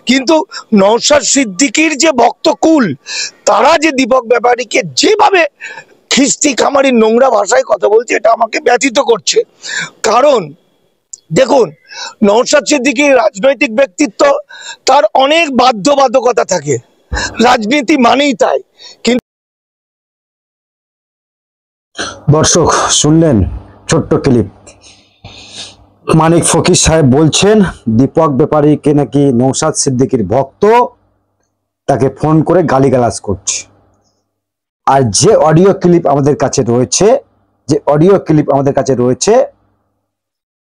কিন্তু নওশাদ সিদ্দিকীর যে ভক্তকুল তারা যে দীপক ব্যাপারীকে যেভাবে খিস্তি খামারি নোংরা ভাষায় কথা বলছে, এটা আমাকে ব্যথিত করছে। কারণ দেখুন, নওশাদ সিদ্দিকীর রাজনৈতিক ব্যক্তিত্ব, তার অনেক বাধ্যবাধকতা থাকে, রাজনীতি মানেই তাই। কিন্তু দর্শক শুনলেন ছোট্ট ক্লিপ। মানিক ফকির সাহেব বলছেন দীপক ব্যাপারীকে নাকি নওশাদ সিদ্দিকীর ভক্ত তাকে ফোন করে গালিগালাজ করছে। আর যে অডিও ক্লিপ আমাদের কাছে রয়েছে,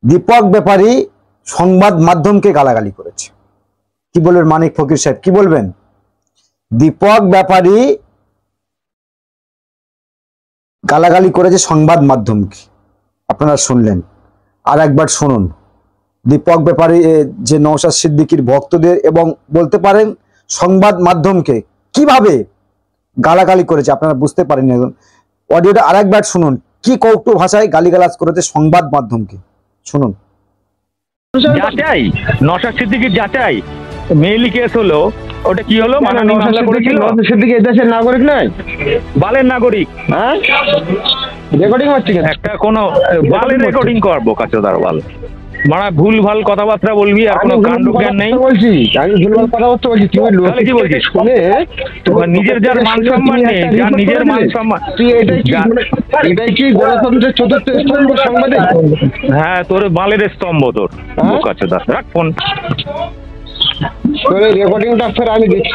দীপক ব্যাপারী সংবাদ মাধ্যমকে গালাগালি করেছে। কি বলবেন মানিক ফকির সাহেব, কি বলবেন? দীপক ব্যাপারী গালাগালি করেছে সংবাদ মাধ্যমকে, আপনারা শুনলেন। আর একবার শুনুন দীপক ব্যাপারী যে নওশাদ সিদ্দিকীর ভক্তদের এবং বলতে পারেন সংবাদ মাধ্যমকে কিভাবে গালাগালি করেছে, আপনারা বুঝতে পারেন। অডিওটা আরেকবার শুনুন, কি কৌটো ভাষায় গালিগালাজ করেছে সংবাদ মাধ্যমকে, শুনুন। যাচাই নওশাদ সিদ্দিকীর যাচাই মেইলি কেস হলো, ওটা কি হলো? নওশাদ সিদ্দিকী এই দেশের নাগরিক নয়, বালের নাগরিক। হ্যাঁ, রেকর্ডিং হচ্ছে একটা কোনো বালের রেকর্ডিং করবো কাচোদার বাল, মানে ভুল ভাল কথাবার্তা বলবি আর কোনো কাণ্ড জ্ঞান নেই। বলছি আমি ভুলভাল কথাবার্তা বলছি, তুমি কি বলছিস? শুনে তোমার নিজের যার মান সম্মান নেই, যার নিজের মান সম্মান, তুই এটাই কি গণতন্ত্রের চতুর্থ স্তম্ভ সাংবাদিক? হ্যাঁ, তোর বালের স্তম্ভ তোর কাচোদা। রাখ ফোন, তোর রেকর্ডিংটা ফের আমি দেখি।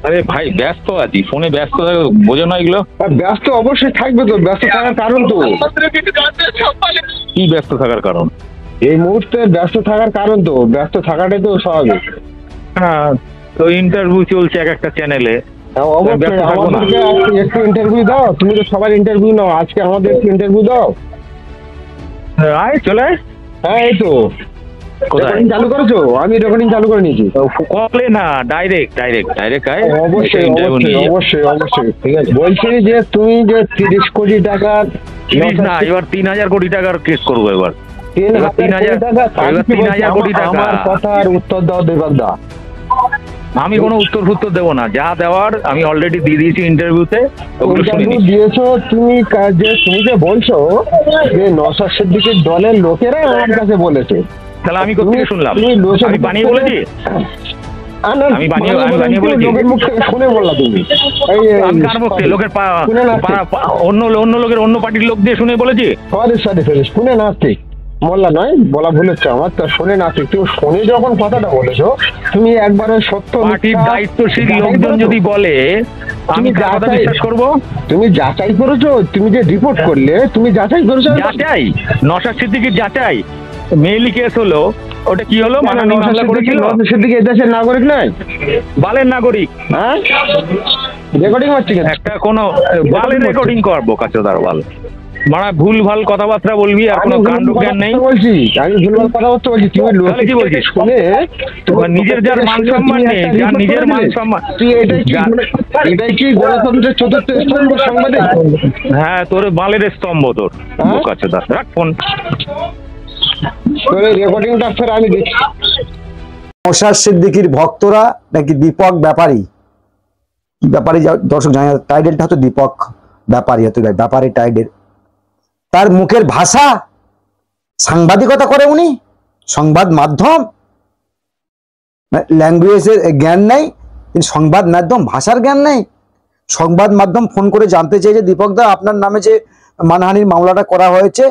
আরে ভাই ব্যস্ত আছি, ফোনে ব্যস্ত বোঝো না এগুলো? ব্যস্ত অবশ্যই থাকবে তো, ব্যস্ত থাকার কারণ তো কি? ব্যস্ত থাকার কারণ এই মুহূর্তে ব্যস্ত থাকার কারণ তো, ব্যস্ত থাকাটাই তো স্বাভাবিক। হ্যাঁ, তো ইন্টারভিউ চলছে এক একটা চ্যানেলে, আমাদেরকে একটু ইন্টারভিউ দাও। তুমি তো সবার ইন্টারভিউ নাও, আজকে আমাদের একটু ইন্টারভিউ দাও। আয় চলে। হ্যাঁ এই তো চালু করেছো? আমি রেকর্ডিং চালু করে নিয়েছি। কলে না, ডাইরেক্ট। অবশ্যই ঠিক আছে। বলছি যে তুমি যে 30 কোটি টাকার না, এবার 3000 কোটি টাকার কেস করবো। এবার 3000 কোটি টাকা। আমার কথার উত্তর দাও দেবাদা। আমি কোনো উত্তর দেবো না, যা দেওয়ার আমি অলরেডি দিয়ে দিয়েছি ইন্টারভিউতে। দিয়েছো তুমি যে বলছো যে নওশাদ সিদ্দিকীর দলের লোকেরা আমার কাছে বলেছে, তাহলে আমি কোথা থেকে শুনলাম? আমি বানিয়ে বলেছি? আমি বানিয়ে বলেছি? লোকের মুখ থেকে শুনে বললা তুমি? আমি কার মুখ থেকে? লোকের অন্য লোকের, অন্য পার্টির লোক দিয়ে শুনে বলেছি? সরি শুনে না, ঠিক বললা নয়, বলা ভুল হচ্ছে আমার। তা শুনে না, ঠিক তুমি শুনে যখন কথাটা বলেছো, তুমি একবারে সত্য পার্টির দায়িত্বশীল লোকজন যদি বলে আমি কথা বিশ্বাস করবো? তুমি যাচাই করেছো? তুমি যে রিপোর্ট করলে তুমি যাচাই করেছো? যাচাই নওশাদ সিদ্দিকীর যাচাই মেইলি কেস হলো, ওটা কি হলো? নওশাদ সিদ্দিকী এই দেশের নাগরিক নয়, বালের নাগরিক। হ্যাঁ, রেকর্ডিং হচ্ছে একটা কোনো বালের রেকর্ডিং করবো কাচোদার বাল, মানে ভুল ভাল কথাবার্তা বলবি আর কোনো কাণ্ড জ্ঞান নেই। বলছি আমি ভুলভাল কথাবার্তা বলছি, তুমি কি বলছিস? শুনে তোমার নিজের যার মান সম্মান নেই, যার নিজের মান সম্মান, তুই এটাই কি গণতন্ত্রের চতুর্থ স্তম্ভ সাংবাদিক? হ্যাঁ, তোর বালের স্তম্ভ তোর কাচোদা। রাখ ফোন, তোর রেকর্ডিংটা ফের আমি দেখি। নওশাদ সিদ্দিকীর ভক্তরা নাকি দীপক ব্যাপারী, কি ব্যাপারী দর্শক জানা, টাইটেলটা হতো দীপক ব্যাপারী, হতো ব্যাপারী টাইটেল। তার মুখের ভাষা, সাংবাদিকতা করে উনি, সংবাদ মাধ্যম, ল্যাঙ্গুয়েজের জ্ঞান নেই, সংবাদ মাধ্যম ভাষার জ্ঞান নেই। সংবাদ মাধ্যম ফোন করে জানতে চেয়েছে দীপক দা আপনার নামে যে মানহানির মামলাটা করা হয়েছে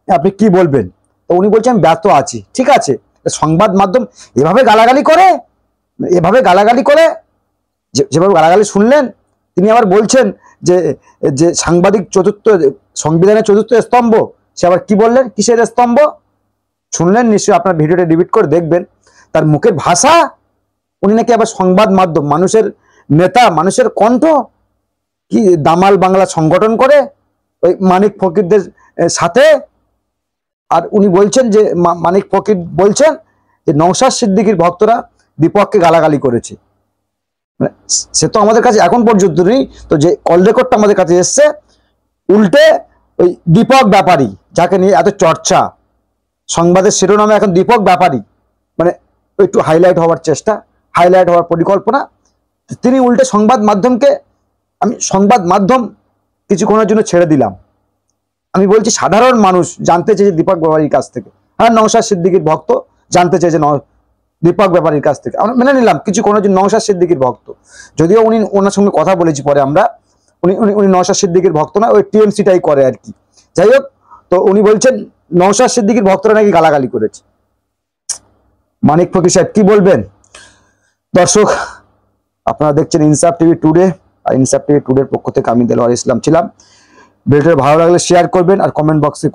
আপনি কি বলবেন? তো উনি বলছেন আমি ব্যস্ত আছি। ঠিক আছে, সংবাদ মাধ্যম এভাবে গালাগালি করে, যেভাবে গালাগালি শুনলেন। তিনি আবার বলছেন যে সাংবাদিক সংবিধানের চতুর্থ স্তম্ভ, সে আবার কি বললেন, কিসের স্তম্ভ? শুনলেন নিশ্চয়ই, আপনার ভিডিওটা ডিলিট করে দেখবেন। তার মুখের ভাষা, উনি নাকি আবার সংবাদ মাধ্যম, মানুষের নেতা, মানুষের কণ্ঠ, কি দামাল বাংলা সংগঠন করে ওই মানিক ফকিরদের সাথে। আর উনি বলছেন যে মানিক ফকির বলছেন যে নওশাদ সিদ্দিকীর ভক্তরা দীপককে গালাগালি করেছে। সে তো আমাদের কাছে এখন পর্যন্ত নেই, তো যে কল রেকর্ডটা আমাদের কাছে এসছে, উল্টে ওই দীপক ব্যাপারী, যাকে নিয়ে এত চর্চা, সংবাদের শিরোনামে এখন দীপক ব্যাপারী, মানে একটু হাইলাইট হওয়ার চেষ্টা, হাইলাইট হওয়ার পরিকল্পনা। তিনি উল্টে সংবাদ মাধ্যমকে, আমি সংবাদ মাধ্যম কিছুক্ষণের জন্য ছেড়ে দিলাম। আমি বলছি সাধারণ মানুষ জানতে চেয়েছে দীপক ব্যাপারীর কাছ থেকে, হ্যাঁ নওশাদ সিদ্দিকীর ভক্ত জানতে চেয়েছে দীপক ব্যাপারীর কাছ থেকে, আমরা মেনে নিলাম কিছুক্ষণের জন্য নওশাদ সিদ্দিকীর ভক্ত। যদিও ওনার সঙ্গে কথা বলেছি পরে আমরা, উনি নওশাদ সিদ্দিকীর ভক্ত না, ওই টিএমসিটাই করে আর কি। যাই হোক, তো উনি বলছেন নওশাদ সিদ্দিকীর ভক্তরা নাকি গালাগালি করেছে। মানিক ফকির সাহেব কি বলবেন? দর্শক, আপনারা দেখছেন ইনসাফ টিভি টুডে, আর ইনসাফ টিভি টুডের পক্ষ থেকে আমি দেলোয়ার ইসলাম ছিলাম। ভিডিওটা ভালো লাগলে শেয়ার করবেন আর কমেন্ট বক্সে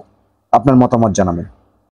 আপনার মতামত জানাবেন।